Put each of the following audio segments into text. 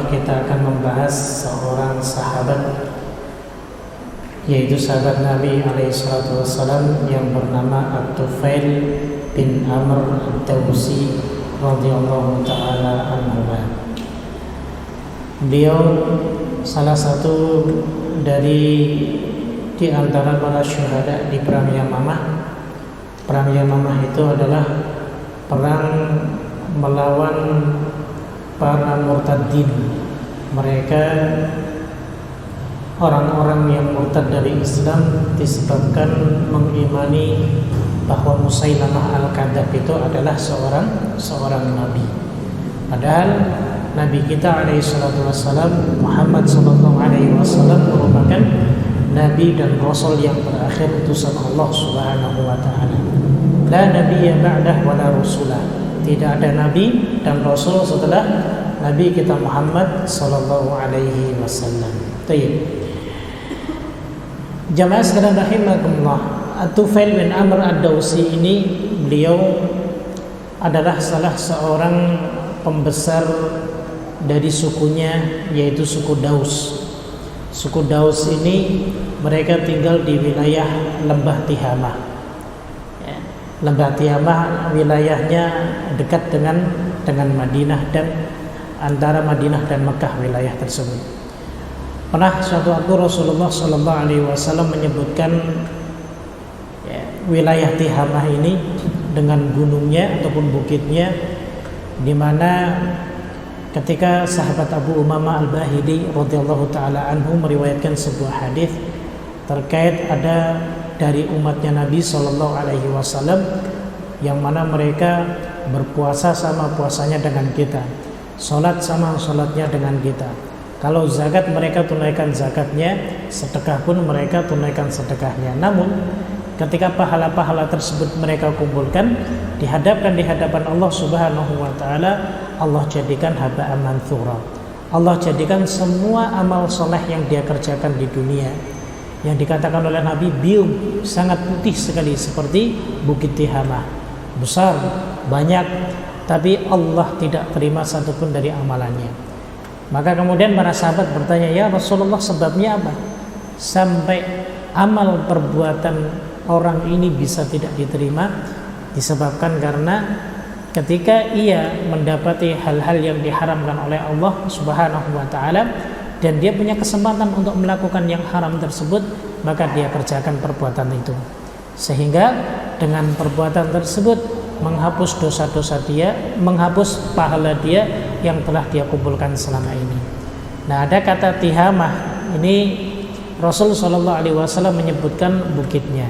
insyaallah kita akan membahas seorang sahabat, yaitu sahabat Nabi SAW yang bernama At-Tufail bin Amr Ad-Dawsi radhiyallahu ta'ala anhu. Beliau salah satu di antara para syuhada di perang Yamamah. Perang Yamamah itu adalah perang melawan para murtadin. Mereka orang-orang yang murtad dari Islam disebabkan mengimani bahwa Musailamah al-Kadzab itu adalah seorang nabi. Padahal Nabi kita alaihi salatu wassalam, Muhammad sallallahu alaihi wasallam, merupakan nabi dan rasul yang terakhir utusan Allah Subhanahu wa taala. La nabiyya ba'dah wa la rasulah. Tidak ada nabi dan rasul setelah Nabi kita Muhammad sallallahu alaihi wasallam. Baik. Jamaah sekalian rahimakumullah, At-Tufail bin Amr Ad-Dawsi ini, beliau adalah salah seorang pembesar dari sukunya, yaitu suku Daus. Suku Daus ini mereka tinggal di wilayah Lembah Tihamah. Lembah Tihamah wilayahnya dekat dengan Madinah, dan antara Madinah dan Mekah wilayah tersebut. Pernah suatu waktu Rasulullah SAW menyebutkan wilayah Tihamah ini dengan gunungnya ataupun bukitnya, di mana ketika sahabat Abu Umamah Al-Bahili radhiyallahu taala anhu meriwayatkan sebuah hadis terkait ada dari umatnya Nabi sallallahu alaihi wasallam yang mana mereka berpuasa sama puasanya dengan kita, salat sama salatnya dengan kita. Kalau zakat mereka tunaikan zakatnya, sedekah pun mereka tunaikan sedekahnya. Namun ketika pahala-pahala tersebut mereka kumpulkan, dihadapkan di hadapan Allah Subhanahu wa taala, Allah jadikan haba'an manthura. Allah jadikan semua amal soleh yang dia kerjakan di dunia, yang dikatakan oleh Nabi bium, sangat putih sekali seperti bukit Tihamah, besar, banyak, tapi Allah tidak terima satupun dari amalannya. Maka kemudian para sahabat bertanya, ya Rasulullah, sebabnya apa sampai amal perbuatan orang ini bisa tidak diterima? Disebabkan karena ketika ia mendapati hal-hal yang diharamkan oleh Allah Subhanahu wa taala dan dia punya kesempatan untuk melakukan yang haram tersebut, maka dia kerjakan perbuatan itu, sehingga dengan perbuatan tersebut menghapus dosa-dosa dia, menghapus pahala dia yang telah dia kumpulkan selama ini. Nah, ada kata Tihamah ini Rasul sallallahu alaihi wasallam menyebutkan bukitnya.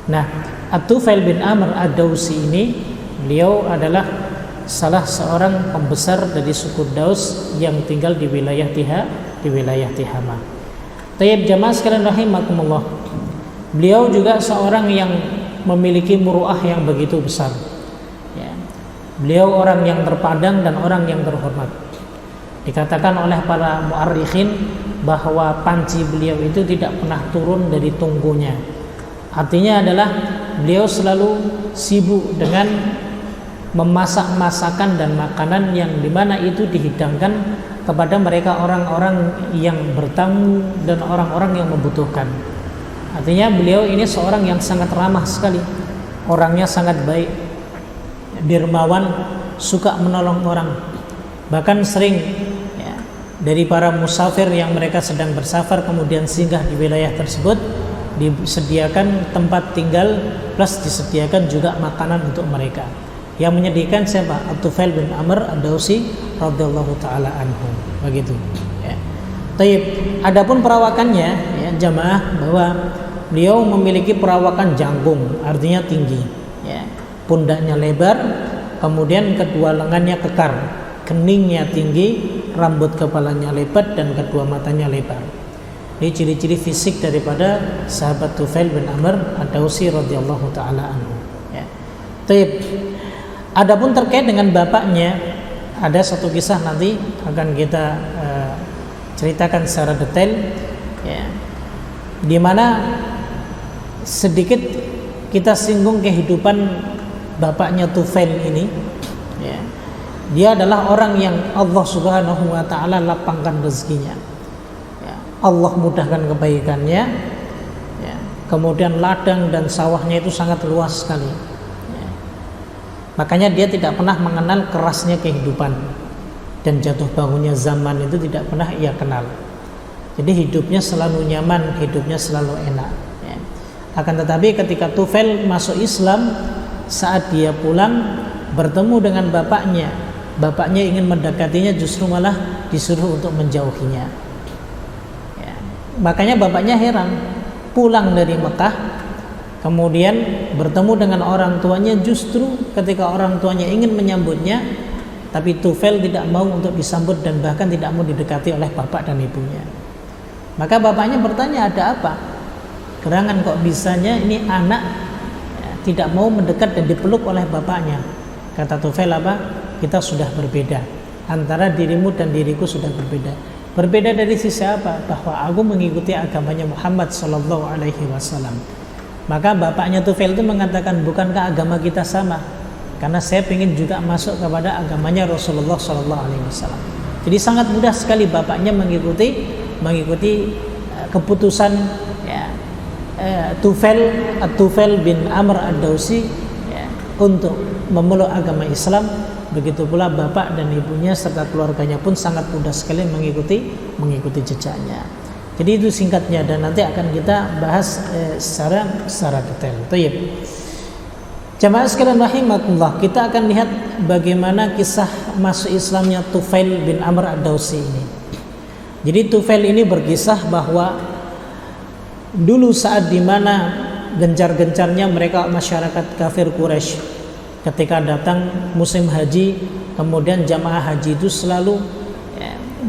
Nah, At-Tufail bin Amr Ad-Dawsi ini, beliau adalah salah seorang pembesar dari suku Daus yang tinggal di wilayah Tihamah. Tayyib jamaah sekalian rahimakumullah. Beliau juga seorang yang memiliki muruah yang begitu besar. Ya. Beliau orang yang terpandang dan orang yang terhormat. Dikatakan oleh para mu'arrikhin bahwa panci beliau itu tidak pernah turun dari tungkunya. Artinya adalah beliau selalu sibuk dengan memasak masakan dan makanan yang dimana itu dihidangkan kepada mereka orang-orang yang bertamu dan orang-orang yang membutuhkan. Artinya beliau ini seorang yang sangat ramah sekali, orangnya sangat baik, dermawan, suka menolong orang. Bahkan sering dari para musafir yang mereka sedang bersafar kemudian singgah di wilayah tersebut, disediakan tempat tinggal plus disediakan juga makanan untuk mereka. Yang menyediakan siapa? At-Tufail bin Amr Ad-Dawsi radhiyallahu taala anhu. Begitu. Ya. Taib. Adapun perawakannya, ya, jamaah, bahwa beliau memiliki perawakan jangkung, artinya tinggi. Ya. Pundaknya lebar, kemudian kedua lengannya kekar, keningnya tinggi, rambut kepalanya lebat dan kedua matanya lebar. Ini ciri-ciri fisik daripada sahabat Tufail bin Amr Ad-Dawsi radhiyallahu taala anhu. Ya. Taib. Adapun terkait dengan bapaknya, ada satu kisah nanti akan kita ceritakan secara detail, ya, di mana sedikit kita singgung kehidupan bapaknya Tufail ini, ya. Dia adalah orang yang Allah Subhanahu wa taala lapangkan rezekinya. Ya, Allah mudahkan kebaikannya. Ya, kemudian ladang dan sawahnya itu sangat luas sekali. Ya. Makanya dia tidak pernah mengenal kerasnya kehidupan dan jatuh bangunnya zaman itu tidak pernah ia kenal. Jadi hidupnya selalu nyaman, hidupnya selalu enak. Ya. Akan tetapi ketika Tufail masuk Islam, saat dia pulang bertemu dengan bapaknya, bapaknya ingin mendekatinya, justru malah disuruh untuk menjauhinya. Ya. Makanya bapaknya heran, pulang dari Mekah, kemudian bertemu dengan orang tuanya, justru ketika orang tuanya ingin menyambutnya, tapi Tufail tidak mau untuk disambut dan bahkan tidak mau didekati oleh bapak dan ibunya. Maka bapaknya bertanya, ada apa? Gerangan kok bisanya ini anak ya, tidak mau mendekat dan dipeluk oleh bapaknya. Kata Tufail, apa? Kita sudah berbeda. Antara dirimu dan diriku sudah berbeda. Berbeda dari sisi apa? Bahwa aku mengikuti agamanya Muhammad sallallahu alaihi wasallam. Maka bapaknya Tufail itu mengatakan, bukankah agama kita sama? Karena saya ingin juga masuk kepada agamanya Rasulullah sallallahu alaihi wasallam. Jadi sangat mudah sekali bapaknya mengikuti keputusan ya, Tufail bin Amr ad-Dausi ya, untuk memeluk agama Islam. Begitu pula bapak dan ibunya serta keluarganya pun sangat mudah sekali mengikuti jejaknya. Jadi itu singkatnya, dan nanti akan kita bahas secara detail. Baik. Jamaah sekalian rahimakumullah, kita akan lihat bagaimana kisah masuk Islamnya Tufail bin Amr ad-Dausi ini. Jadi Tufail ini berkisah bahwa dulu saat dimana gencar-gencarnya mereka masyarakat kafir Quraisy, ketika datang musim haji, kemudian jamaah haji itu selalu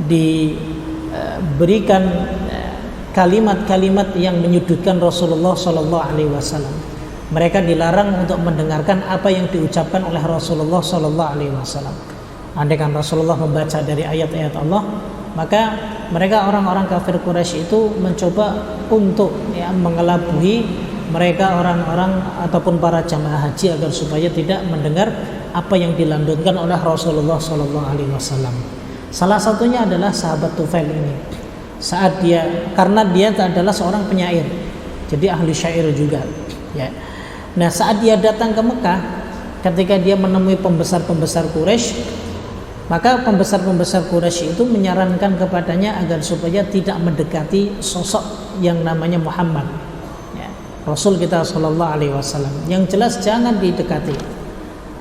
diberikan kalimat-kalimat yang menyudutkan Rasulullah Sallallahu Alaihi Wasallam. Mereka dilarang untuk mendengarkan apa yang diucapkan oleh Rasulullah Sallallahu Alaihi Wasallam. Andaikan Rasulullah membaca dari ayat-ayat Allah, maka mereka orang-orang kafir Quraisy itu mencoba untuk mengelabui mereka orang-orang ataupun para jamaah haji agar supaya tidak mendengar apa yang dilantunkan oleh Rasulullah Sallallahu Alaihi Wasallam. Salah satunya adalah sahabat Tufail ini. Saat karena dia adalah seorang penyair, jadi ahli syair juga. Ya. Nah, saat dia datang ke Mekah, ketika dia menemui pembesar-pembesar Quraisy, maka pembesar-pembesar Quraisy itu menyarankan kepadanya agar supaya tidak mendekati sosok yang namanya Muhammad. Rasul kita sallallahu alaihi wasallam, yang jelas jangan didekati.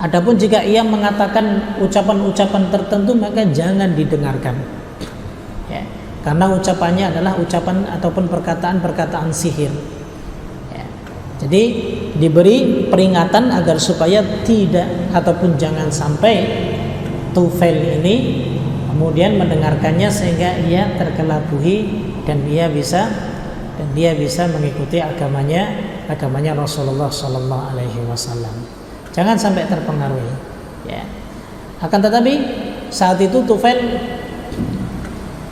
Adapun jika ia mengatakan ucapan-ucapan tertentu, maka jangan didengarkan. Ya, karena ucapannya adalah ucapan ataupun perkataan-perkataan sihir. Ya, jadi diberi peringatan agar supaya tidak ataupun jangan sampai Tufail ini kemudian mendengarkannya sehingga ia terkelabui dan dia bisa mengikuti agamanya Rasulullah Sallallahu Alaihi Wasallam. Jangan sampai terpengaruhi. Ya. Akan tetapi saat itu Tufail,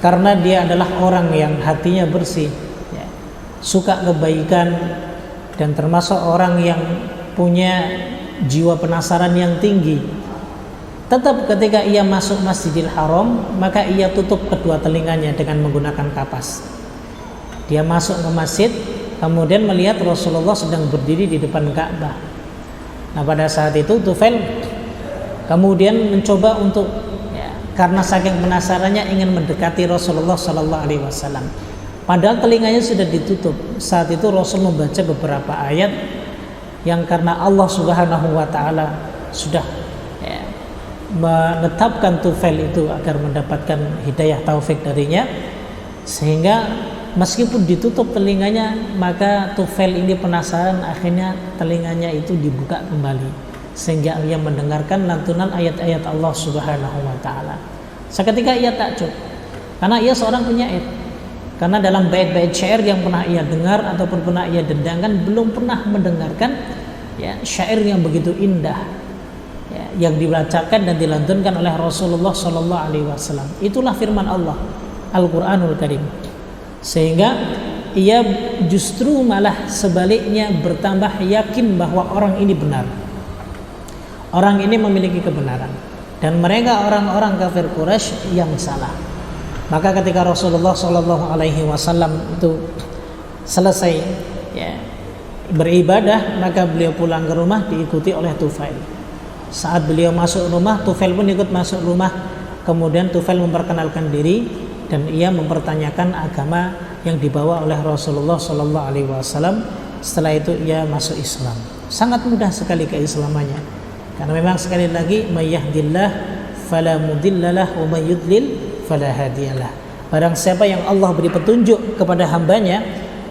karena dia adalah orang yang hatinya bersih, ya, suka kebaikan, dan termasuk orang yang punya jiwa penasaran yang tinggi. Tetap ketika ia masuk Masjidil Haram, maka ia tutup kedua telinganya dengan menggunakan kapas. Dia masuk ke masjid, kemudian melihat Rasulullah sedang berdiri di depan Ka'bah. Nah, pada saat itu Tufail kemudian mencoba untuk karena saking penasarannya ingin mendekati Rasulullah Sallallahu Alaihi Wasallam. Padahal telinganya sudah ditutup. Saat itu Rasul membaca beberapa ayat yang karena Allah Subhanahu Wa Taala sudah menetapkan Tufail itu agar mendapatkan hidayah taufik darinya, sehingga meskipun ditutup telinganya, maka Tufail ini penasaran, akhirnya telinganya itu dibuka kembali sehingga ia mendengarkan lantunan ayat-ayat Allah Subhanahu wa taala. Seketika ia takjub karena ia seorang penyair. Karena dalam bait-bait syair yang pernah ia dengar ataupun pernah ia dendangkan, belum pernah mendengarkan syair yang begitu indah yang dibacakan dan dilantunkan oleh Rasulullah Sallallahu Alaihi Wasallam. Itulah firman Allah, Al-Quranul Karim. Sehingga ia justru malah sebaliknya bertambah yakin bahwa orang ini benar, orang ini memiliki kebenaran, dan mereka orang-orang kafir Quraisy yang salah. Maka ketika Rasulullah SAW itu selesai ya, beribadah, maka beliau pulang ke rumah diikuti oleh Tufail. Saat beliau masuk rumah, Tufail pun ikut masuk rumah. Kemudian Tufail memperkenalkan diri dan ia mempertanyakan agama yang dibawa oleh Rasulullah SAW. Setelah itu ia masuk Islam. Sangat mudah sekali keislamannya. Karena memang sekali lagi, may yahdillah fala mudhillalah wa may yudlil fala hadiyalah. Barang siapa yang Allah beri petunjuk kepada hambanya,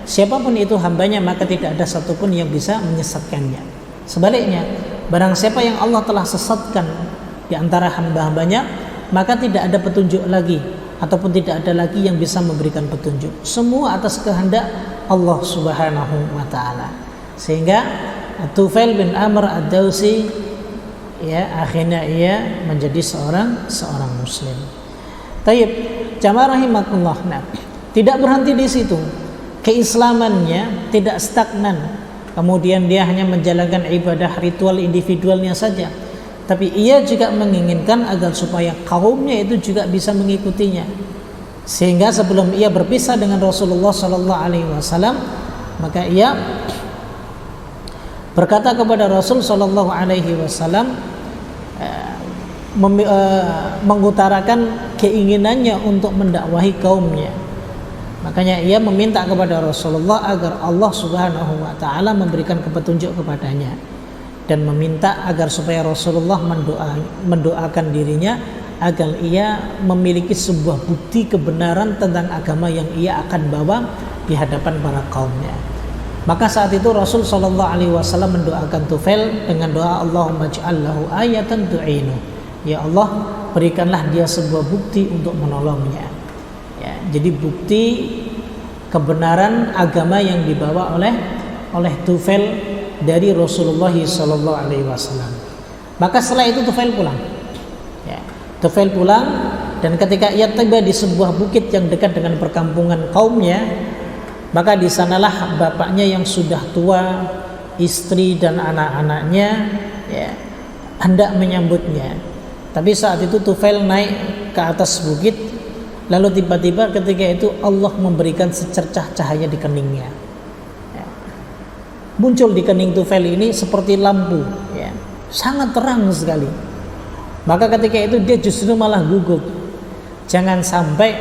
siapapun itu hambanya, maka tidak ada satupun yang bisa menyesatkannya. Sebaliknya, barang siapa yang Allah telah sesatkan di antara hamba-hambanya, maka tidak ada petunjuk lagi, ataupun tidak ada lagi yang bisa memberikan petunjuk. Semua atas kehendak Allah Subhanahu wa taala. Sehingga Tufail bin Amr ad-Dawsi ya, akhirnya ia menjadi seorang muslim. Taib, jamaah rahimakumullah. Nah, tidak berhenti di situ. Keislamannya tidak stagnan. Kemudian dia hanya menjalankan ibadah ritual individualnya saja. Tapi ia juga menginginkan agar supaya kaumnya itu juga bisa mengikutinya. Sehingga sebelum ia berpisah dengan Rasulullah SAW, maka ia berkata kepada Rasul SAW, mengutarakan keinginannya untuk mendakwahi kaumnya. Makanya ia meminta kepada Rasulullah agar Allah Subhanahu wa taala memberikan petunjuk kepadanya, dan meminta agar supaya Rasulullah mendoakan dirinya agar ia memiliki sebuah bukti kebenaran tentang agama yang ia akan bawa di hadapan para kaumnya. Maka saat itu Rasul SAW mendoakan Tufail dengan doa, Allahumma ij'al lahu ayatan tu'inu. Ya Allah, berikanlah dia sebuah bukti untuk menolongnya. Ya, jadi bukti kebenaran agama yang dibawa oleh Tufail dari Rasulullah SAW. Maka setelah itu Tufail pulang. Ya, Tufail pulang, dan ketika ia tiba di sebuah bukit yang dekat dengan perkampungan kaumnya, maka di sanalah bapaknya yang sudah tua, istri dan anak-anaknya ya, hendak menyambutnya. Tapi saat itu Tufail naik ke atas bukit, lalu tiba-tiba ketika itu Allah memberikan secercah cahaya di keningnya. Ya. Muncul di kening Tufail ini seperti lampu, ya, sangat terang sekali. Maka ketika itu dia justru malah gugup. Jangan sampai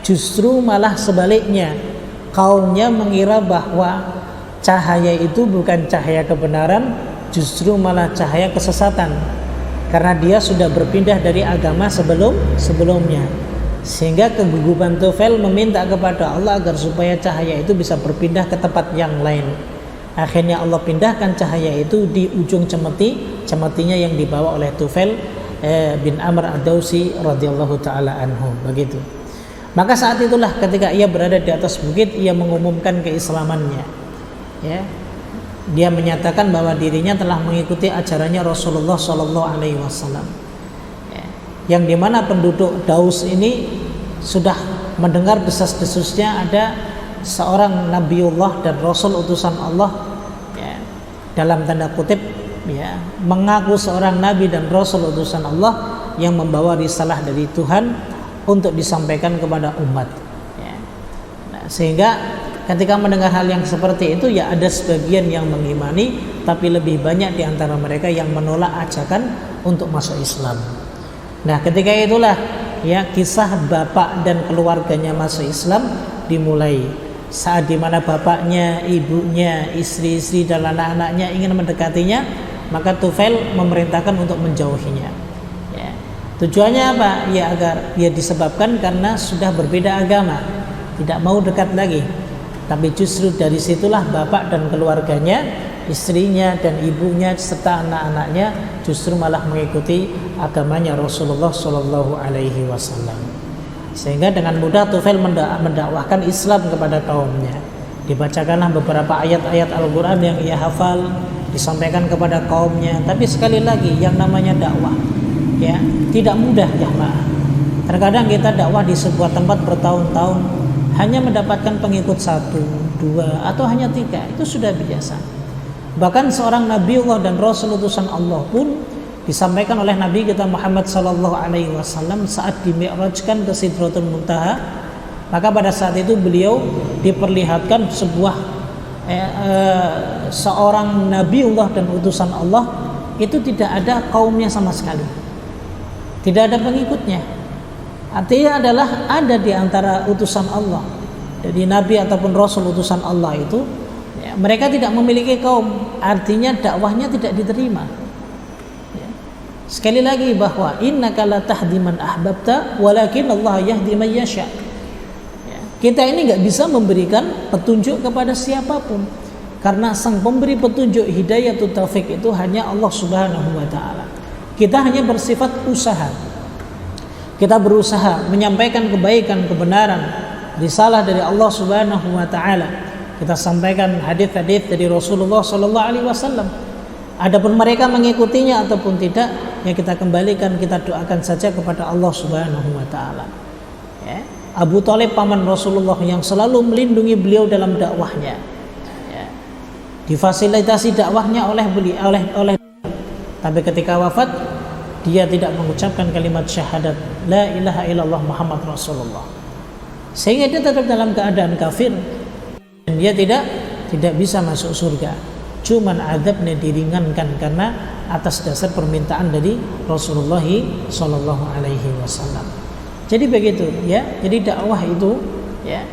justru malah sebaliknya, kaumnya mengira bahwa cahaya itu bukan cahaya kebenaran, justru malah cahaya kesesatan, karena dia sudah berpindah dari agama sebelumnya. Sehingga kegugupan Tufail meminta kepada Allah agar supaya cahaya itu bisa berpindah ke tempat yang lain. Akhirnya Allah pindahkan cahaya itu di ujung cemetinya yang dibawa oleh Tufail bin Amr ad-Dawsi radhiyallahu taala anhu. Begitu. Maka saat itulah ketika ia berada di atas bukit, ia mengumumkan keislamannya. Ya. Dia menyatakan bahwa dirinya telah mengikuti ajarannya Rasulullah SAW. Ya. Yang dimana penduduk Daus ini sudah mendengar desas-desusnya ada seorang Nabiullah dan Rasul utusan Allah, ya, dalam tanda kutip, ya, mengaku seorang Nabi dan Rasul utusan Allah yang membawa risalah dari Tuhan untuk disampaikan kepada umat. Ya. Nah, sehingga ketika mendengar hal yang seperti itu, ya ada sebagian yang mengimani, tapi lebih banyak di antara mereka yang menolak ajakan untuk masuk Islam. Nah, ketika itulah ya kisah bapak dan keluarganya masuk Islam dimulai. Saat dimana bapaknya, ibunya, istri-istri dan anak-anaknya ingin mendekatinya, maka Tufail memerintahkan untuk menjauhinya. Ya. Tujuannya apa? Ya agar dia disebabkan karena sudah berbeda agama, tidak mau dekat lagi. Tapi justru dari situlah bapak dan keluarganya, istrinya dan ibunya serta anak-anaknya justru malah mengikuti agamanya Rasulullah SAW. Sehingga dengan mudah Tufail mendakwahkan Islam kepada kaumnya. Dibacakanlah beberapa ayat-ayat Al-Quran yang ia hafal, disampaikan kepada kaumnya. Tapi sekali lagi, yang namanya dakwah, ya, tidak mudah, jamaah. Terkadang kita dakwah di sebuah tempat bertahun-tahun, hanya mendapatkan pengikut 1, 2, atau hanya 3, itu sudah biasa. Bahkan seorang Nabiullah dan Rasul utusan Allah pun disampaikan oleh Nabi kita Muhammad sallallahu alaihi wasallam saat dimi'rajkan ke Sidratul Muntaha. Maka pada saat itu beliau diperlihatkan sebuah seorang nabiullah dan utusan Allah, itu tidak ada kaumnya sama sekali, tidak ada pengikutnya. Artinya adalah ada di antara utusan Allah, jadi nabi ataupun rasul utusan Allah itu mereka tidak memiliki kaum, artinya dakwahnya tidak diterima. Sekali lagi bahwa innaka la tahdi man ahbabta walakin Allah yahdi man yasha. Kita ini nggak bisa memberikan petunjuk kepada siapapun, karena sang pemberi petunjuk hidayatut taufik itu hanya Allah Subhanahu wa taala. Kita hanya bersifat usaha. Kita berusaha menyampaikan kebaikan, kebenaran, risalah dari Allah Subhanahu wa taala. Kita sampaikan hadis-hadis dari Rasulullah sallallahu alaihi wasallam. Adapun mereka mengikutinya ataupun tidak, ya kita kembalikan, kita doakan saja kepada Allah Subhanahu wa taala. Ya. Abu Thalib paman Rasulullah yang selalu melindungi beliau dalam dakwahnya, ya. Difasilitasi dakwahnya oleh tapi ketika wafat dia tidak mengucapkan kalimat syahadat la ilaha illallah Muhammad Rasulullah, sehingga dia tetap dalam keadaan kafir dan dia tidak bisa masuk surga. Cuman adabnya diringankan karena atas dasar permintaan dari Rasulullah sallallahu alaihi wasallam. Jadi begitu ya. Jadi dakwah itu ya,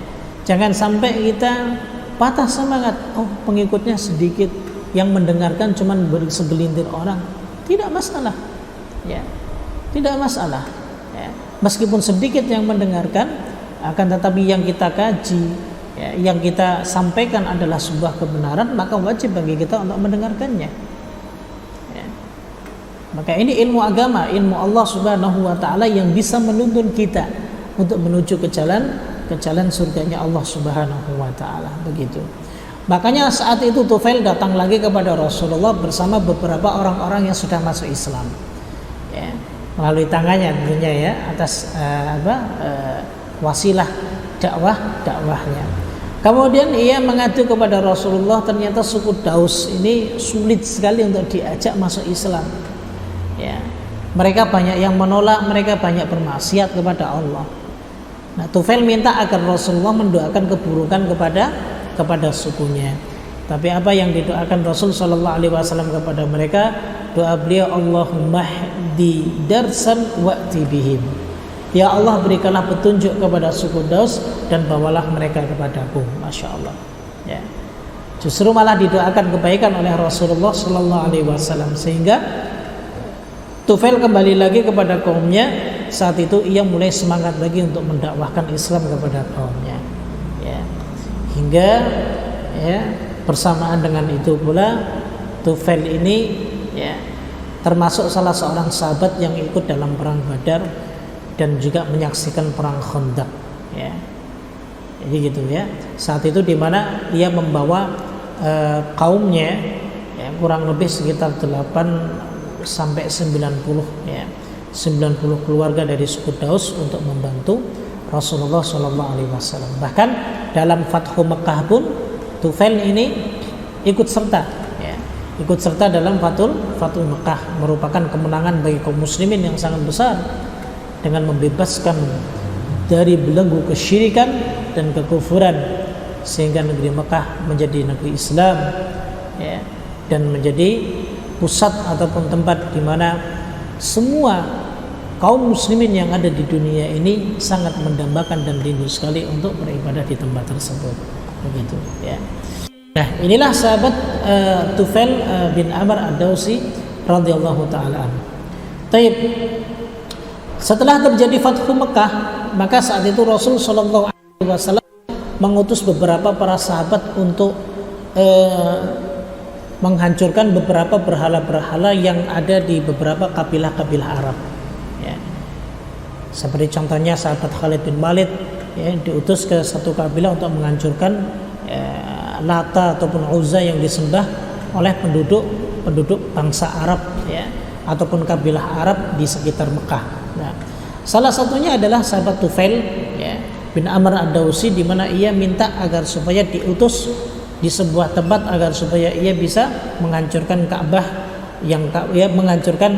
jangan sampai kita patah semangat. Oh, pengikutnya sedikit, yang mendengarkan cuman segelintir orang. Tidak masalah. Ya. Tidak masalah. Ya. Meskipun sedikit yang mendengarkan, akan tetapi yang kita kaji, ya, yang kita sampaikan adalah sebuah kebenaran, maka wajib bagi kita untuk mendengarkannya. Maka ini ilmu agama, ilmu Allah Subhanahu wa taala yang bisa menuntun kita untuk menuju ke jalan surganya Allah Subhanahu wa taala, begitu. Makanya saat itu Tufail datang lagi kepada Rasulullah bersama beberapa orang-orang yang sudah masuk Islam. Ya, melalui tangannya tentunya ya, atas wasilah dakwahnya. Kemudian ia mengadu kepada Rasulullah, ternyata suku Daus ini sulit sekali untuk diajak masuk Islam. Ya, mereka banyak yang menolak, mereka banyak bermaksiat kepada Allah. Nah, Tufail minta agar Rasulullah mendoakan keburukan kepada sukunya. Tapi apa yang didoakan Rasul sallallahu alaihi wasallam kepada mereka? Doa beliau, Allahumma hdi darsan wa'ti bihim. Ya Allah, berikanlah petunjuk kepada suku Daus dan bawalah mereka kepadaku. Masya Allah. Ya. Justru malah didoakan kebaikan oleh Rasulullah sallallahu alaihi wasallam, sehingga Tufail kembali lagi kepada kaumnya. Saat itu ia mulai semangat lagi untuk mendakwahkan Islam kepada kaumnya. Ya. Hingga ya, bersamaan dengan itu pula Tufail ini ya, termasuk salah seorang sahabat yang ikut dalam perang Badar dan juga menyaksikan perang Khandaq. Ya. Jadi gitu ya. Saat itu di mana dia membawa kaumnya ya, kurang lebih sekitar 8 sampai 90 ya, 90 keluarga dari suku Daus untuk membantu Rasulullah sallallahu alaihi wasallam. Bahkan dalam Fathu Mekah pun Tufail ini ikut serta ya, ikut serta dalam Fathu Mekah, merupakan kemenangan bagi kaum muslimin yang sangat besar dengan membebaskan dari belenggu kesyirikan dan kekufuran, sehingga negeri Mekah menjadi negeri Islam ya, dan menjadi pusat ataupun tempat di mana semua kaum muslimin yang ada di dunia ini sangat mendambakan dan rindu sekali untuk beribadah di tempat tersebut, begitu ya. Nah, inilah sahabat Tufail bin Amr ad-Dausi radhiyallahu taala anhu. Taib. Setelah terjadi Fathu Mekah, maka saat itu Rasul sallallahu alaihi wasallam mengutus beberapa para sahabat untuk menghancurkan beberapa berhala-berhala yang ada di beberapa kabilah-kabilah Arab. Ya. Seperti contohnya sahabat Khalid bin Walid ya, diutus ke satu kabilah untuk menghancurkan Lata ataupun Uzza yang disembah oleh penduduk bangsa Arab ya, ataupun kabilah Arab di sekitar Mekah. Nah, salah satunya adalah sahabat Tufail ya, bin Amr ad-Dausi, di mana ia minta agar supaya diutus di sebuah tempat agar supaya ia bisa menghancurkan Ka'bah menghancurkan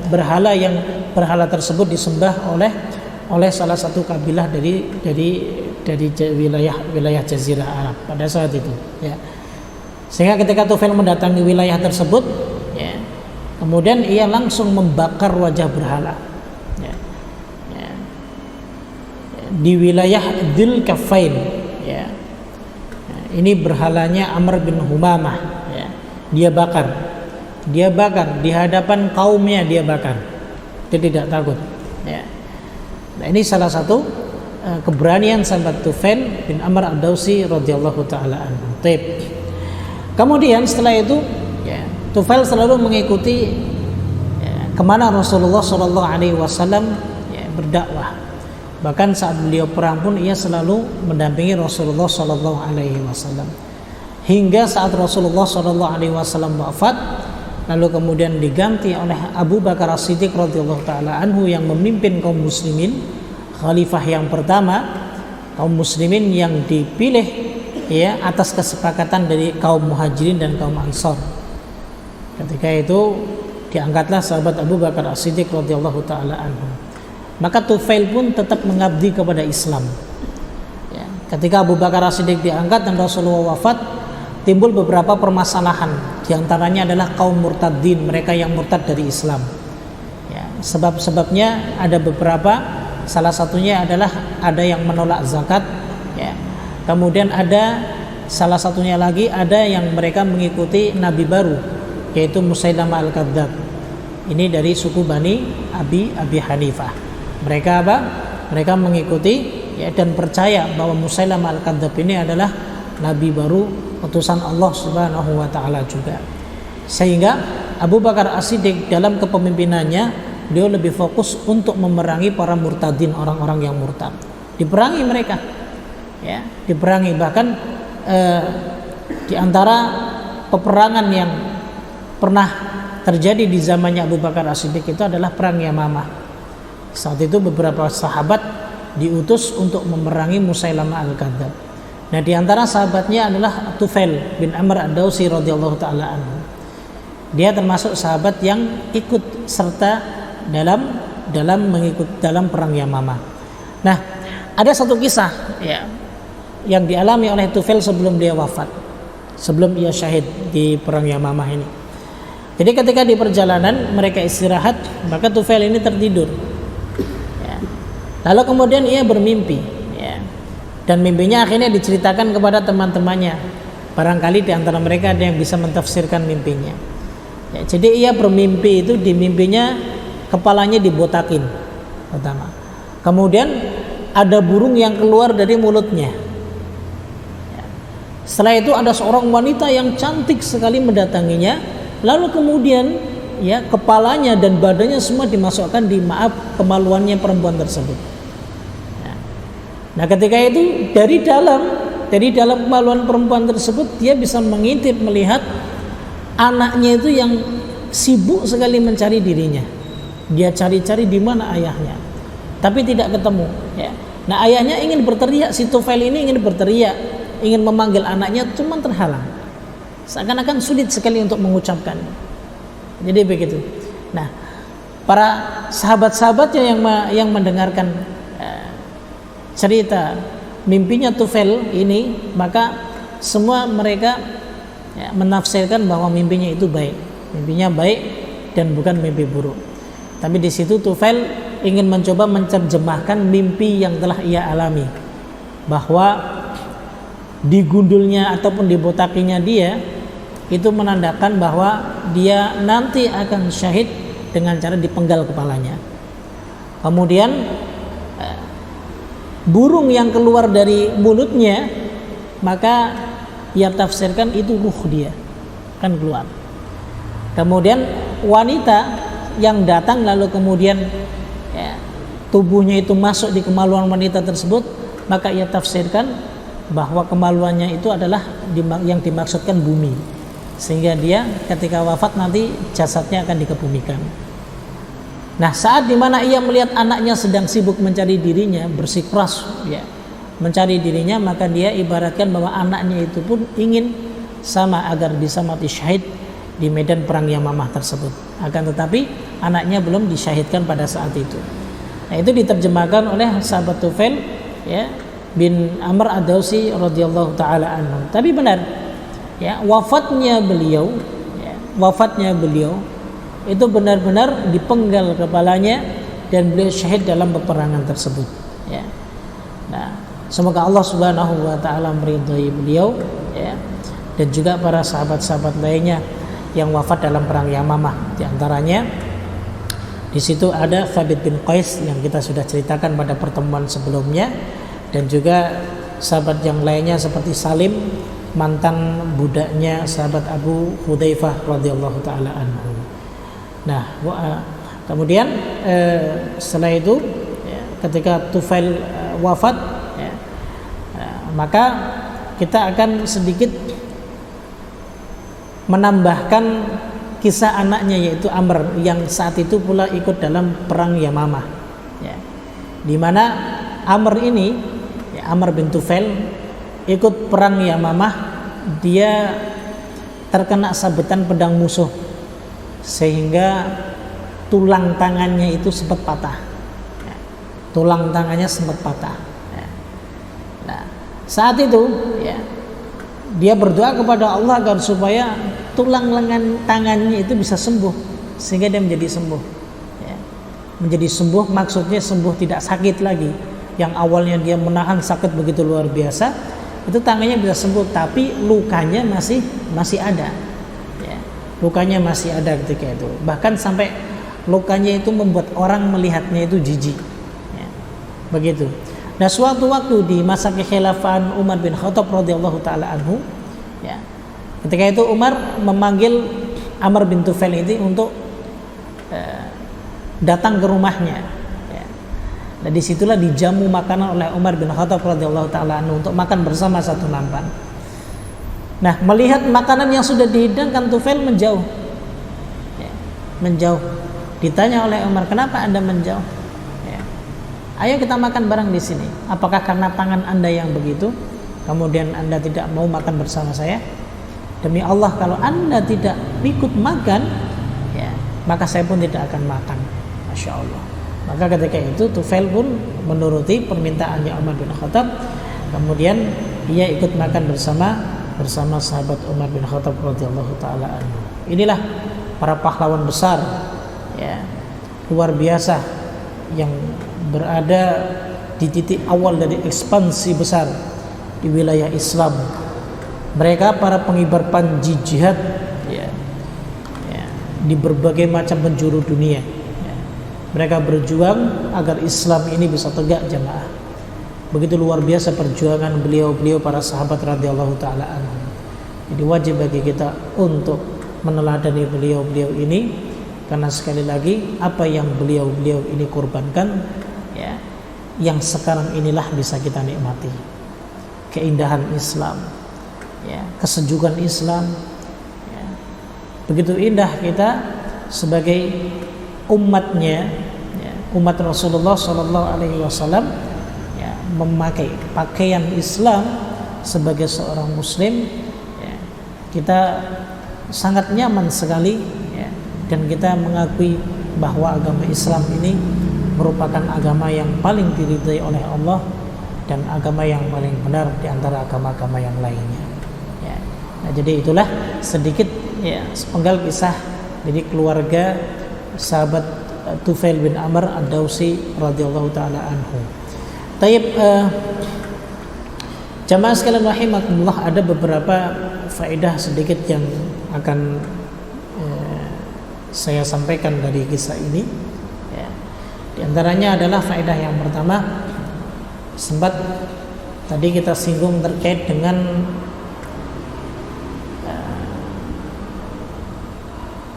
berhala tersebut disembah oleh salah satu kabilah dari wilayah Jazirah Arab pada saat itu, ya. Sehingga ketika Tufail mendatangi wilayah tersebut, ya, kemudian ia langsung membakar wajah berhala, ya, ya, di wilayah Dzul Kaffain, ya. Ini berhalanya Amr bin Humamah, ya. Dia bakar di hadapan kaumnya, dia bakar. Dia tidak takut, ya. Nah, ini salah satu keberanian sahabat Tufail bin Amr ad-Dausi radhiyallahu taala anhu. Kemudian setelah itu, ya, Tufail selalu mengikuti, ya, kemana Rasulullah Shallallahu Alaihi Wasallam, ya, berdakwah. Bahkan saat beliau perang pun ia selalu mendampingi Rasulullah Shallallahu Alaihi Wasallam. Hingga saat Rasulullah Shallallahu Alaihi Wasallam wafat, lalu kemudian diganti oleh Abu Bakar As-Siddiq radhiyallahu taala anhu yang memimpin kaum muslimin, khalifah yang pertama kaum muslimin yang dipilih, ya, atas kesepakatan dari kaum muhajirin dan kaum ansor. Ketika itu diangkatlah sahabat Abu Bakar As-Siddiq radhiyallahu taala anhu. Maka Tufail pun tetap mengabdi kepada Islam, ya. Ketika Abu Bakar As-Siddiq diangkat dan Rasulullah wafat, timbul beberapa permasalahan. Di antaranya adalah kaum murtadin, mereka yang murtad dari Islam, ya. Sebab-sebabnya ada beberapa. Salah satunya adalah ada yang menolak zakat, ya. Kemudian ada salah satunya lagi, ada yang mereka mengikuti nabi baru, yaitu Musailamah al-Kadzdzab. Ini dari suku Bani Abi Hanifah. Mereka apa? Mereka mengikuti, ya, dan percaya bahwa Musailamah al-Kadzdzab ini adalah nabi baru utusan Allah Subhanahu wa taala juga. Sehingga Abu Bakar As-Siddiq dalam kepemimpinannya, beliau lebih fokus untuk memerangi para murtadin, orang-orang yang murtad. Diperangi mereka, ya, diperangi. Bahkan di antara peperangan yang pernah terjadi di zamannya Abu Bakar As-Siddiq itu adalah perang Yamamah. Saat itu beberapa sahabat diutus untuk memerangi Musailamah al-Kadzdzab. Nah, di antara sahabatnya adalah Tufail bin Amr ad-Dausi radhiyallahu taala anhu. Dia termasuk sahabat yang ikut serta dalam perang Yamamah. Nah, ada satu kisah, ya, yang dialami oleh Tufail sebelum dia wafat, sebelum ia syahid di perang Yamamah ini. Jadi ketika di perjalanan mereka istirahat, maka Tufail ini tertidur, ya. Lalu kemudian ia bermimpi, ya, dan mimpinya akhirnya diceritakan kepada teman-temannya. Barangkali di antara mereka ada yang bisa mentafsirkan mimpinya, ya. Jadi ia bermimpi itu, di mimpinya kepalanya dibotakin pertama, kemudian ada burung yang keluar dari mulutnya. Setelah itu ada seorang wanita yang cantik sekali mendatanginya, lalu kemudian, ya, kepalanya dan badannya semua dimasukkan di kemaluannya perempuan tersebut. Nah, ketika itu dari dalam kemaluan perempuan tersebut dia bisa mengintip, melihat anaknya itu yang sibuk sekali mencari dirinya. Dia cari-cari di mana ayahnya, tapi tidak ketemu, ya. Nah, ayahnya ingin berteriak, si Tufail ini ingin berteriak, ingin memanggil anaknya, cuma terhalang. Seakan-akan sulit sekali untuk mengucapkan. Jadi begitu. Nah, para sahabat-sahabatnya yang mendengarkan cerita mimpinya Tufail ini, maka semua mereka, ya, menafsirkan bahwa mimpinya itu baik, mimpinya baik dan bukan mimpi buruk. Tapi di situ Tufail ingin mencoba menerjemahkan mimpi yang telah ia alami, bahwa digundulnya ataupun dibotakinya dia itu menandakan bahwa dia nanti akan syahid dengan cara dipenggal kepalanya. Kemudian burung yang keluar dari mulutnya, maka ia tafsirkan itu ruh dia kan keluar. Kemudian wanita yang datang lalu kemudian, ya, tubuhnya itu masuk di kemaluan wanita tersebut, maka ia tafsirkan bahwa kemaluannya itu adalah yang dimaksudkan bumi, sehingga dia ketika wafat nanti jasadnya akan dikebumikan. Nah, saat dimana ia melihat anaknya sedang sibuk mencari dirinya, bersikeras, ya, mencari dirinya, maka dia ibaratkan bahwa anaknya itu pun ingin sama agar bisa mati syahid di medan perang Yamamah tersebut. Akan tetapi anaknya belum disyahidkan pada saat itu. Nah, itu diterjemahkan oleh sahabat Tufail ya bin Amr ad-Dawsi radhiyallahu taala anhu. Tapi benar ya, wafatnya beliau itu benar-benar dipenggal kepalanya dan beliau syahid dalam peperangan tersebut ya. Nah, semoga Allah Subhanahu wa taala meridhai beliau ya, dan juga para sahabat-sahabat lainnya yang wafat dalam perang Yamamah. Di antaranya di situ ada Thabit bin Qais yang kita sudah ceritakan pada pertemuan sebelumnya, dan juga sahabat yang lainnya seperti Salim, mantan budaknya sahabat Abu Hudzaifah radhiyallahu taala anhu. Nah, kemudian setelah itu ya, ketika Tufail wafat ya, maka kita akan sedikit menambahkan kisah anaknya, yaitu Amr, yang saat itu pula ikut dalam perang Yamamah ya, di mana Amr ini ya, Amr bin Tufail ikut perang Yamamah. Dia terkena sabetan pedang musuh sehingga tulang tangannya itu sempat patah ya, tulang tangannya sempat patah ya. Nah, saat itu ya, dia berdoa kepada Allah agar supaya tulang lengan tangannya itu bisa sembuh, sehingga dia menjadi sembuh ya. Menjadi sembuh maksudnya sembuh tidak sakit lagi. Yang awalnya dia menahan sakit begitu luar biasa, itu tangannya bisa sembuh, tapi lukanya masih ada ya. Lukanya masih ada ketika itu, bahkan sampai lukanya itu membuat orang melihatnya itu jijik ya. Begitu. Nah, suatu waktu di masa kekhilafan Umar bin Khattab radhiyallahu taala anhu ya, ketika itu Umar memanggil Amr bin Tufail ini untuk datang ke rumahnya ya. Nah, disitulah dijamu makanan oleh Umar bin Khattab radhiyallahu taala anhu untuk makan bersama satu nampan. Nah, melihat makanan yang sudah dihidangkan, Tufail menjauh ya, menjauh. Ditanya oleh Umar, kenapa Anda menjauh? Ayo kita makan bareng di sini. Apakah karena tangan Anda yang begitu, kemudian Anda tidak mau makan bersama saya? Demi Allah, kalau Anda tidak ikut makan, ya, maka saya pun tidak akan makan. Masya Allah. Maka ketika itu Tufail pun menuruti permintaannya Umar bin Khattab. Kemudian ia ikut makan bersama sahabat Umar bin Khattab radhiyallahu taala anhu. Inilah para pahlawan besar, ya, luar biasa yang berada di titik awal dari ekspansi besar di wilayah Islam. Mereka para pengibar panji jihad ya, di berbagai macam penjuru dunia ya. Mereka berjuang agar Islam ini bisa tegak jamaah. Begitu luar biasa perjuangan beliau-beliau para sahabat radhiyallahu taala anhum. Jadi wajib bagi kita untuk meneladani beliau-beliau ini, karena sekali lagi apa yang beliau-beliau ini korbankan ya, yang sekarang inilah bisa kita nikmati. Keindahan Islam ya, kesejukan Islam ya. Begitu indah kita sebagai umatnya ya, umat Rasulullah SAW ya, memakai pakaian Islam sebagai seorang muslim ya, kita sangat nyaman sekali ya, dan kita mengakui bahwa agama Islam ini merupakan agama yang paling diridhai oleh Allah dan agama yang paling benar di antara agama-agama yang lainnya. Ya. Nah, jadi itulah sedikit ya, sepenggal kisah dari keluarga sahabat Tufail bin Amr ad-Dawsi radhiyallahu taala anhu. Taib jamaah sekalian rahimakumullah, ada beberapa faedah sedikit yang akan saya sampaikan dari kisah ini. Ya. Di antaranya adalah faedah yang pertama, sempat tadi kita singgung terkait dengan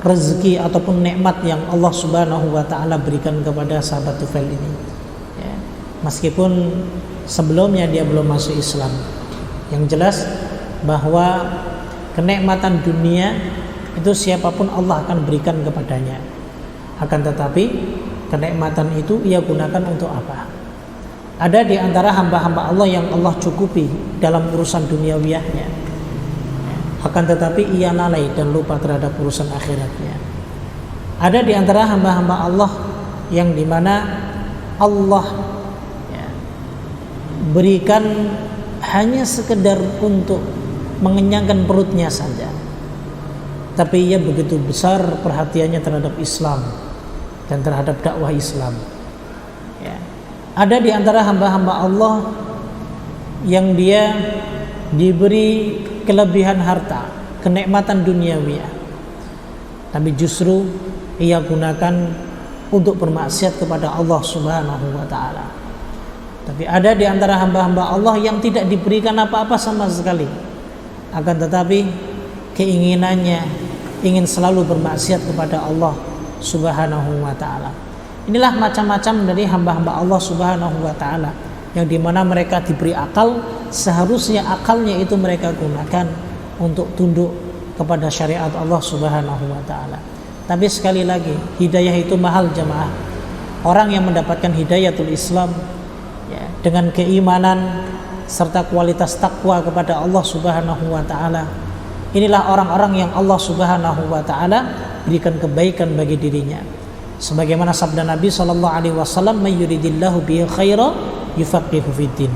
rezeki ataupun nikmat yang Allah Subhanahu wa taala berikan kepada sahabat Tufail ini. Ya. Meskipun sebelumnya dia belum masuk Islam. Yang jelas bahwa kenikmatan dunia itu siapapun Allah akan berikan kepadanya. Akan tetapi kenikmatan itu ia gunakan untuk apa? Ada di antara hamba-hamba Allah yang Allah cukupi dalam urusan duniawiyahnya. akan tetapi ia lalai dan lupa terhadap urusan akhiratnya. Ada di antara hamba-hamba Allah yang dimana Allah berikan hanya sekedar untuk mengenyangkan perutnya saja, tapi ia begitu besar perhatiannya terhadap Islam dan terhadap dakwah Islam. Ada di antara hamba-hamba Allah yang dia diberi kelebihan harta, kenikmatan duniawiyah, tapi justru ia gunakan untuk bermaksiat kepada Allah Subhanahu wa taala. Tapi ada di antara hamba-hamba Allah yang tidak diberikan apa-apa sama sekali, akan tetapi keinginannya ingin selalu bermaksiat kepada Allah Subhanahu wa taala. Inilah macam-macam dari hamba-hamba Allah Subhanahu wa taala yang dimana mereka diberi akal, seharusnya akalnya itu mereka gunakan untuk tunduk kepada syariat Allah Subhanahu wa taala. Tapi sekali lagi, hidayah itu mahal jamaah. Orang yang mendapatkan hidayatul Islam dengan keimanan serta kualitas takwa kepada Allah Subhanahu wa taala, inilah orang-orang yang Allah Subhanahu wa taala berikan kebaikan bagi dirinya. Sebagaimana sabda Nabi sallallahu alaihi wasallam, "May yuridillahu bihi khaira yufaqihu fiddin."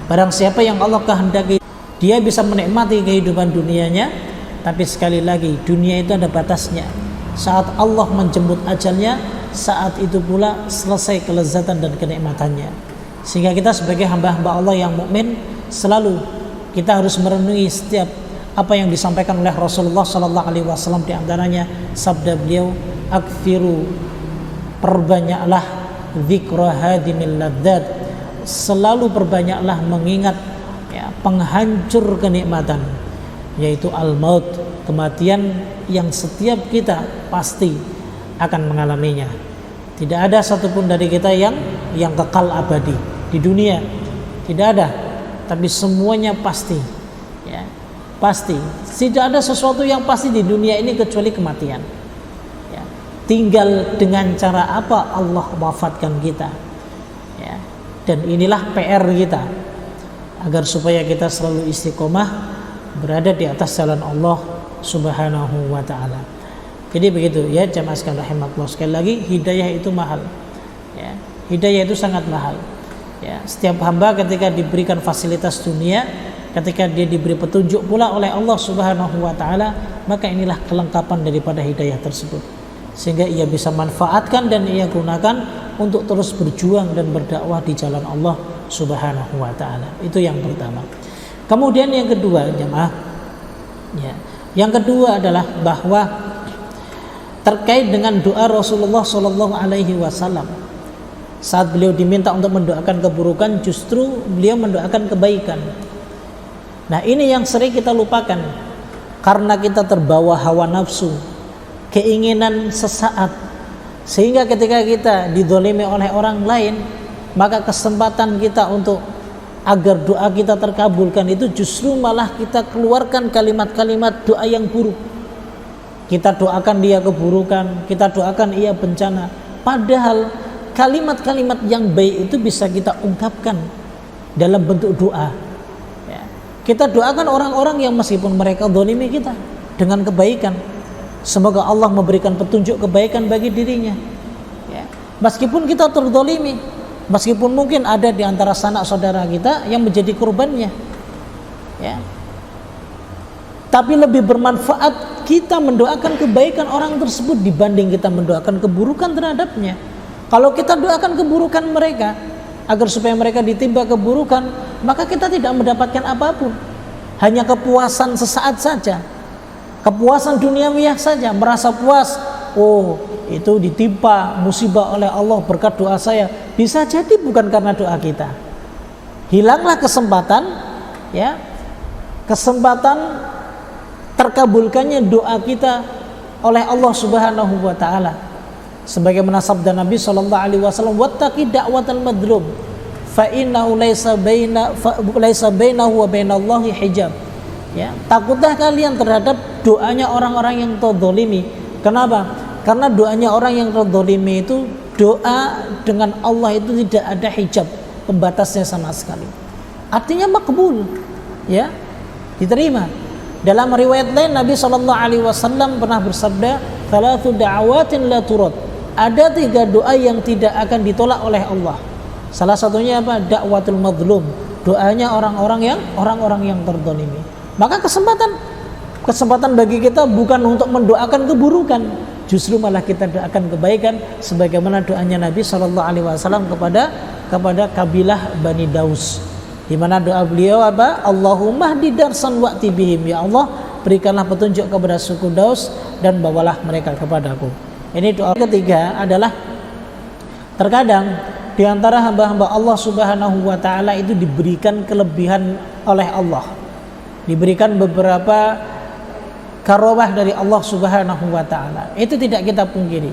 Barang siapa yang Allah kehendaki dia bisa menikmati kehidupan dunianya, tapi sekali lagi dunia itu ada batasnya. Saat Allah menjemput ajalnya, saat itu pula selesai kelezatan dan kenikmatannya. Sehingga kita sebagai hamba-hamba Allah yang mukmin selalu kita harus merenungi setiap apa yang disampaikan oleh Rasulullah sallallahu alaihi wasallam, di antaranya sabda beliau, "Aktsiru", perbanyaklah dzikra hadimil ladzat, selalu perbanyaklah mengingat penghancur kenikmatan, yaitu al-maut, kematian yang setiap kita pasti akan mengalaminya. Tidak ada satupun dari kita yang kekal abadi di dunia, tidak ada, tapi semuanya pasti, pasti. Tidak ada sesuatu yang pasti di dunia ini kecuali kematian. Tinggal dengan cara apa Allah wafatkan kita. Dan inilah PR kita, agar supaya kita selalu istiqomah berada di atas jalan Allah Subhanahu wa taala. Jadi begitu ya jamaah sekalian rahimakumullah. Sekali lagi, hidayah itu mahal. Hidayah itu sangat mahal. Setiap hamba ketika diberikan fasilitas dunia, ketika dia diberi petunjuk pula oleh Allah Subhanahu wa taala, maka inilah kelengkapan daripada hidayah tersebut, sehingga ia bisa manfaatkan dan ia gunakan untuk terus berjuang dan berdakwah di jalan Allah Subhanahu wa taala. Itu yang pertama. Kemudian yang kedua jemaah, yang kedua adalah bahwa terkait dengan doa Rasulullah sallallahu alaihi wasallam, saat beliau diminta untuk mendoakan keburukan, justru beliau mendoakan kebaikan. Nah, ini yang sering kita lupakan karena kita terbawa hawa nafsu, keinginan sesaat, sehingga ketika kita didolimi oleh orang lain, maka kesempatan kita untuk agar doa kita terkabulkan itu justru malah kita keluarkan kalimat-kalimat doa yang buruk. Kita doakan dia keburukan, kita doakan ia bencana, padahal kalimat-kalimat yang baik itu bisa kita ungkapkan dalam bentuk doa. Kita doakan orang-orang yang meskipun mereka zalimi kita dengan kebaikan, semoga Allah memberikan petunjuk kebaikan bagi dirinya. Meskipun kita terzalimi, meskipun mungkin ada di antara sanak saudara kita yang menjadi korbannya, tapi lebih bermanfaat kita mendoakan kebaikan orang tersebut dibanding kita mendoakan keburukan terhadapnya. Kalau kita doakan keburukan mereka agar supaya mereka ditimpa keburukan, maka kita tidak mendapatkan apapun, hanya kepuasan sesaat saja, kepuasan duniawiah saja, merasa puas. Oh, itu ditimpa musibah oleh Allah berkat doa saya. Bisa jadi bukan karena doa kita. Hilanglah kesempatan, kesempatan terkabulkannya doa kita oleh Allah Subhanahu wa taala. Sebagaimana sabda Nabi sallallahu alaihi wasallam, "Wattaqi da'watal madlum fa innahu laisa bainahu wa bainallahi hijab." Takutlah kalian terhadap doanya orang-orang yang terzalimi. Kenapa? Karena doanya orang yang terzalimi itu, doa dengan Allah itu tidak ada hijab, pembatasnya sama sekali. Artinya makbul, diterima. Dalam riwayat lain Nabi SAW pernah bersabda, "Thalathu da'awatin la turad." Ada 3 doa yang tidak akan ditolak oleh Allah. Salah satunya apa? Da'watul madlum, doanya orang-orang yang terzalimi. Maka kesempatan bagi kita bukan untuk mendoakan keburukan, justru malah kita doakan kebaikan, sebagaimana doanya Nabi SAW kepada kabilah Bani Daus, di mana doa beliau apa? Allahumma hdi darsan wa'ti bihim, ya Allah berikanlah petunjuk kepada suku Daus dan bawalah mereka kepadaku. Ini doa ketiga adalah terkadang di antara hamba-hamba Allah Subhanahu wa taala itu diberikan kelebihan oleh Allah, diberikan beberapa karomah dari Allah Subhanahu wa taala. Itu tidak kita pungkiri.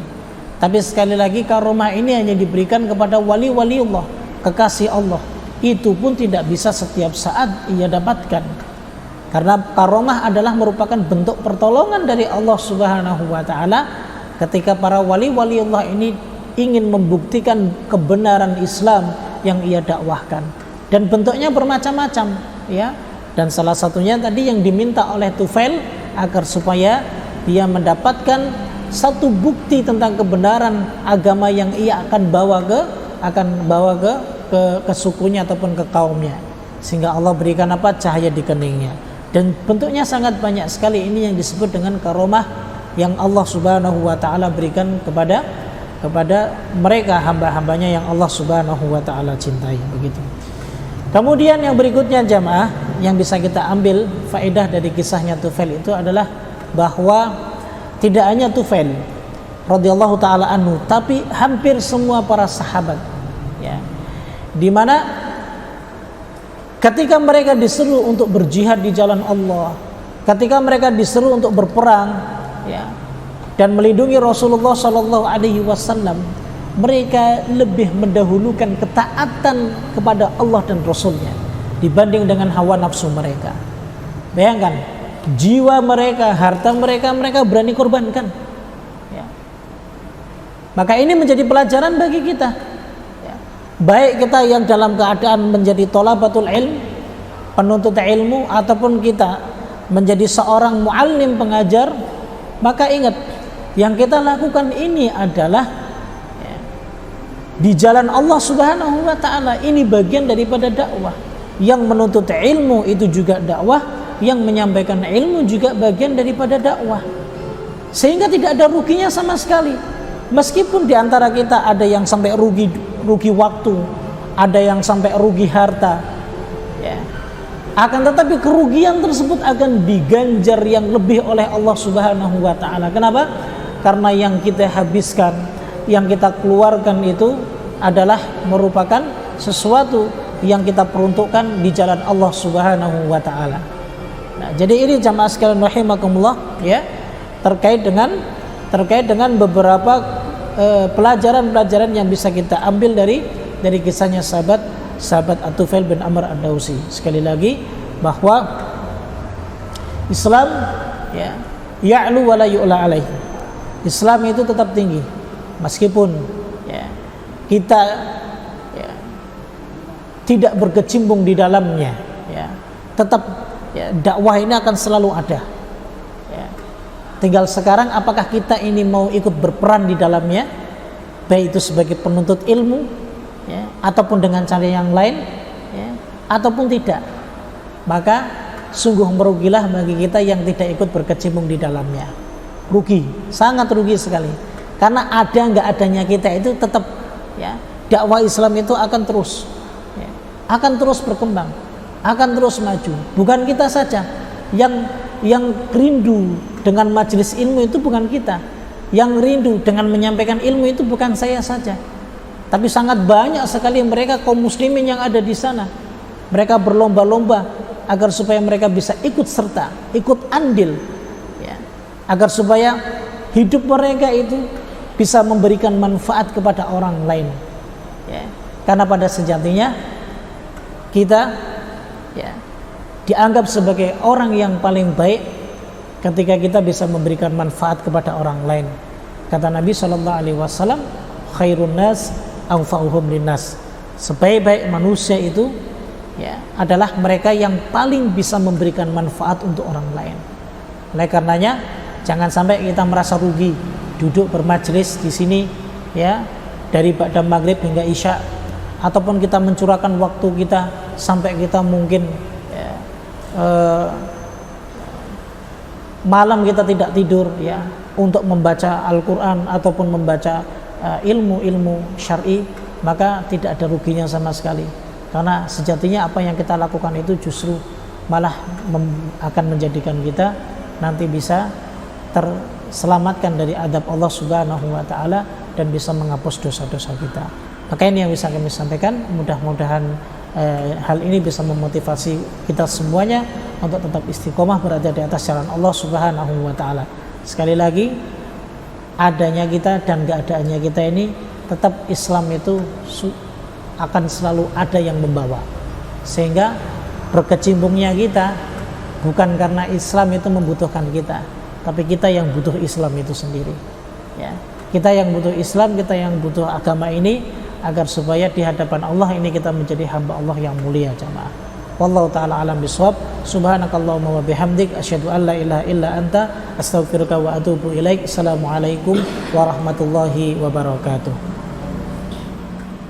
Tapi sekali lagi karomah ini hanya diberikan kepada wali-wali Allah, kekasih Allah. Itu pun tidak bisa setiap saat ia dapatkan. Karena karomah adalah merupakan bentuk pertolongan dari Allah Subhanahu wa taala ketika para wali-wali Allah ini ingin membuktikan kebenaran Islam yang ia dakwahkan. Dan bentuknya bermacam-macam, ya. Dan salah satunya tadi yang diminta oleh Tufail agar supaya dia mendapatkan satu bukti tentang kebenaran agama yang ia akan bawa ke sukunya ataupun ke kaumnya, sehingga Allah berikan apa? Cahaya di keningnya. Dan bentuknya sangat banyak sekali. Ini yang disebut dengan karomah yang Allah Subhanahu wa taala berikan kepada mereka hamba-hambanya yang Allah Subhanahu wa taala cintai, begitu. Kemudian yang berikutnya jamaah yang bisa kita ambil faedah dari kisahnya Tufail itu adalah bahwa tidak hanya Tufail radhiyallahu taala anhu, tapi hampir semua para sahabat, ya, di mana ketika mereka diseru untuk berjihad di jalan Allah, ketika mereka diseru untuk berperang, ya, dan melindungi Rasulullah Shallallahu Alaihi Wasallam, mereka lebih mendahulukan ketaatan kepada Allah dan Rasulnya dibanding dengan hawa nafsu mereka. Bayangkan, jiwa mereka, harta mereka berani korbankan, ya. Maka ini menjadi pelajaran bagi kita, ya. Baik kita yang dalam keadaan menjadi thalabatul ilm, penuntut ilmu, ataupun kita menjadi seorang muallim, pengajar, maka ingat, yang kita lakukan ini adalah, ya, di jalan Allah Subhanahu wa taala. Ini bagian daripada dakwah. Yang menuntut ilmu itu juga dakwah, yang menyampaikan ilmu juga bagian daripada dakwah. Sehingga tidak ada ruginya sama sekali. Meskipun di antara kita ada yang sampai rugi waktu, ada yang sampai rugi harta, ya. Akan tetapi kerugian tersebut akan diganjar yang lebih oleh Allah Subhanahu wa taala. Kenapa? Karena yang kita habiskan, yang kita keluarkan itu adalah merupakan sesuatu yang kita peruntukkan di jalan Allah Subhanahu wa taala. Nah, jadi ini jamaah sekalian rahimakumullah, ya, terkait dengan beberapa pelajaran-pelajaran yang bisa kita ambil dari kisahnya sahabat At-Tufail bin Amr Ad-Dausi. Sekali lagi bahwa Islam, ya, ya'lu wa la yu'la alaih. Islam itu tetap tinggi meskipun, ya, kita, ya, tidak berkecimpung di dalamnya, ya. Tetap, ya, dakwah ini akan selalu ada, ya. Tinggal sekarang apakah kita ini mau ikut berperan di dalamnya, baik itu sebagai penuntut ilmu, ya, ataupun dengan cara yang lain, ya, ataupun tidak. Maka sungguh merugilah bagi kita yang tidak ikut berkecimpung di dalamnya. Rugi, sangat rugi sekali. Karena ada nggak adanya kita itu tetap, ya, dakwah Islam itu akan terus, ya, akan terus berkembang, akan terus maju. Bukan kita saja yang rindu dengan majelis ilmu, itu bukan kita. Yang rindu dengan menyampaikan ilmu itu bukan saya saja, tapi sangat banyak sekali mereka kaum muslimin yang ada di sana. Mereka berlomba-lomba agar supaya mereka bisa ikut serta, ikut andil, ya, agar supaya hidup mereka itu bisa memberikan manfaat kepada orang lain, ya. Karena pada sejatinya kita, ya, dianggap sebagai orang yang paling baik ketika kita bisa memberikan manfaat kepada orang lain. Kata Nabi SAW, khairun nas anfa'uhum linnas. Sebaik-baik manusia itu ya, adalah mereka yang paling bisa memberikan manfaat untuk orang lain. Oleh karenanya jangan sampai kita merasa rugi duduk bermajelis di sini ya dari ba'da maghrib hingga isya, ataupun kita mencurahkan waktu kita sampai kita mungkin ya, malam kita tidak tidur ya untuk membaca Al-Quran ataupun membaca ilmu-ilmu syar'i, maka tidak ada ruginya sama sekali, karena sejatinya apa yang kita lakukan itu justru malah akan menjadikan kita nanti bisa terselamatkan dari adab Allah Subhanahu wa taala dan bisa menghapus dosa-dosa kita. Maka ini yang bisa kami sampaikan, mudah-mudahan hal ini bisa memotivasi kita semuanya untuk tetap istiqomah berada di atas jalan Allah Subhanahu wa taala. Sekali lagi, adanya kita dan keadaannya kita ini tetap Islam itu akan selalu ada yang membawa, sehingga berkecimpungnya kita bukan karena Islam itu membutuhkan kita, tapi kita yang butuh Islam itu sendiri ya. Kita yang butuh Islam, kita yang butuh agama ini, agar supaya di hadapan Allah ini kita menjadi hamba Allah yang mulia jamaah. Wallahu ta'ala alam bisawab. Subhanakallahumma wa bihamdik asyhadu an la ilaha illa anta astaghfiruka wa atubu ilaik. Assalamualaikum warahmatullahi wabarakatuh.